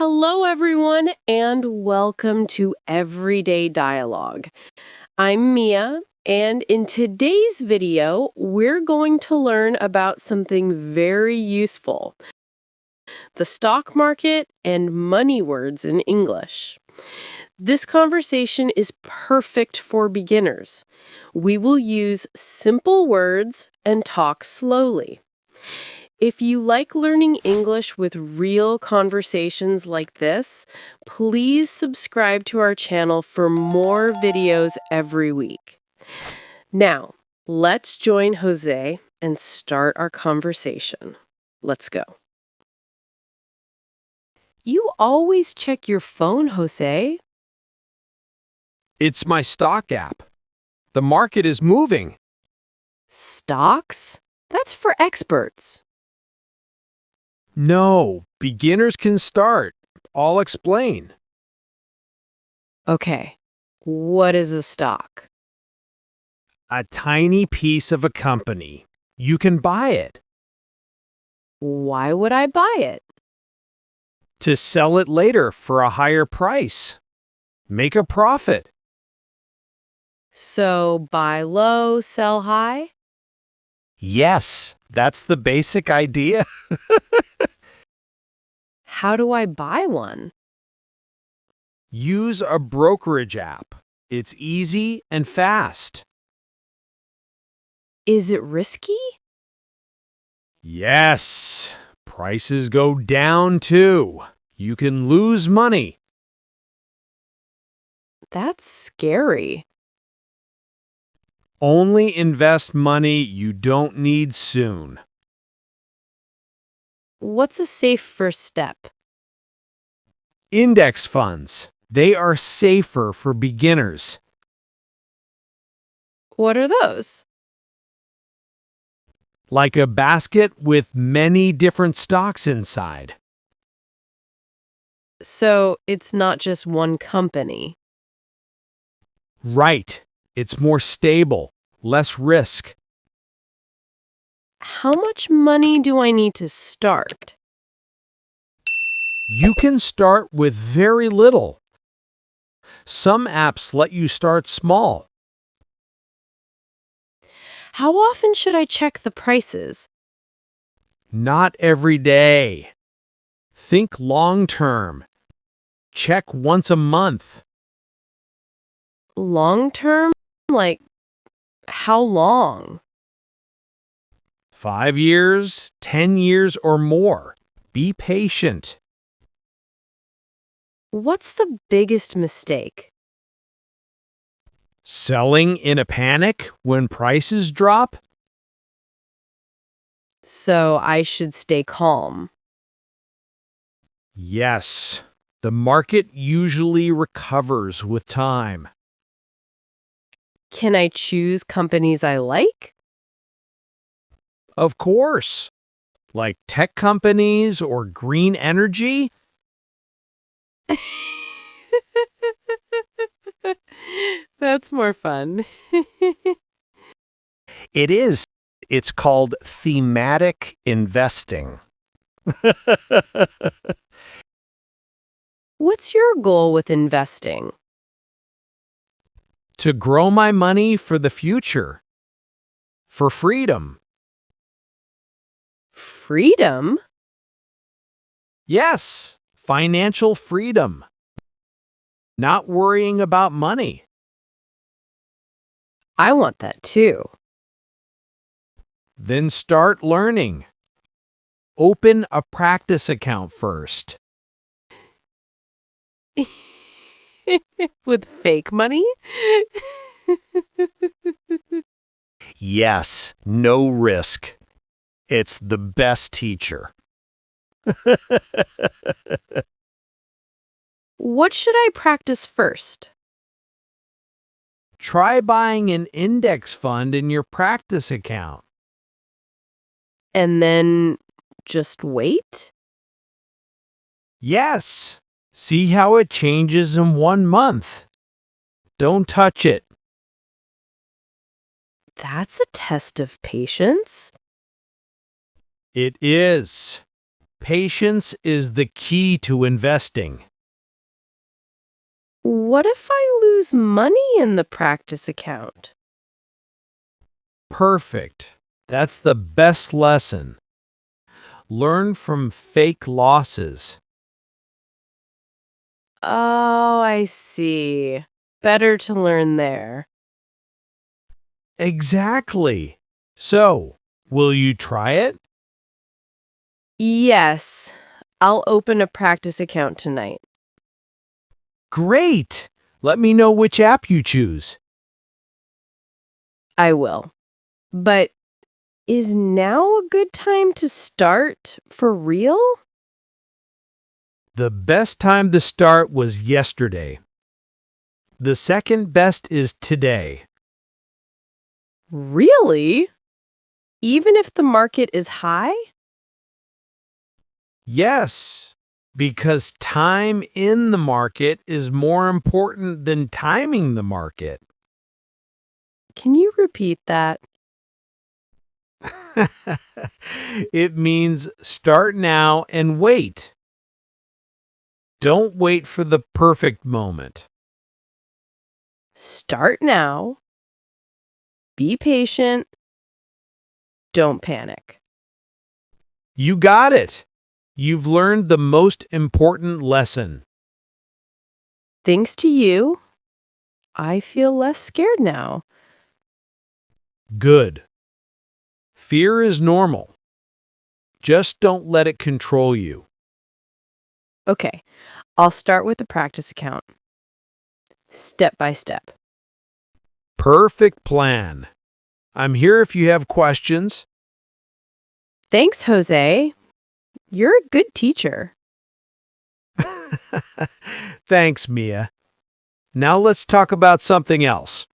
Hello, everyone, and welcome to Everyday Dialogue. I'm Mia, and in today's video, we're going to learn about something very useful: the stock market and money words in English. This conversation is perfect for beginners. We will use simple words and talk slowly. If you like learning English with real conversations like this, please subscribe to our channel for more videos every week. Now, let's join Jose and start our conversation. Let's go. You always check your phone, Jose. It's my stock app. The market is moving. Stocks? That's for experts. No, beginners can start. I'll explain. Okay, what is a stock? A tiny piece of a company. You can buy it. Why would I buy it? To sell it later for a higher price. Make a profit. So buy low, sell high? Yes, that's the basic idea. How do I buy one? Use a brokerage app. It's easy and fast. Is it risky? Yes, prices go down too. You can lose money. That's scary. Only invest money you don't need soon. What's a safe first step? Index funds. They are safer for beginners. What are those? Like a basket with many different stocks inside. So it's not just one company. Right. It's more stable, less risk. How much money do I need to start? You can start with very little. Some apps let you start small. How often should I check the prices? Not every day. Think long term. Check once a month. Long term? Like, how long? 5 years, 10 years or more. Be patient. What's the biggest mistake? Selling in a panic when prices drop? So I should stay calm. Yes. The market usually recovers with time. Can I choose companies I like? Of course. Like tech companies or green energy? That's more fun. It is. It's called thematic investing. What's your goal with investing? To grow my money for the future. For freedom. Freedom? Yes, financial freedom. Not worrying about money. I want that too. Then start learning. Open a practice account first. With fake money? Yes, no risk. It's the best teacher. What should I practice first? Try buying an index fund in your practice account. And then just wait? Yes. See how it changes in 1 month. Don't touch it. That's a test of patience. It is. Patience is the key to investing. What if I lose money in the practice account? Perfect. That's the best lesson. Learn from fake losses. Oh, I see. Better to learn there. Exactly. So, will you try it? Yes, I'll open a practice account tonight. Great! Let me know which app you choose. I will. But is now a good time to start for real? The best time to start was yesterday. The second best is today. Really? Even if the market is high? Yes, because time in the market is more important than timing the market. Can you repeat that? It means start now and wait. Don't wait for the perfect moment. Start now. Be patient. Don't panic. You got it. You've learned the most important lesson. Thanks to you, I feel less scared now. Good. Fear is normal. Just don't let it control you. Okay, I'll start with the practice account. Step by step. Perfect plan. I'm here if you have questions. Thanks, Jose. You're a good teacher. Thanks, Mia. Now let's talk about something else.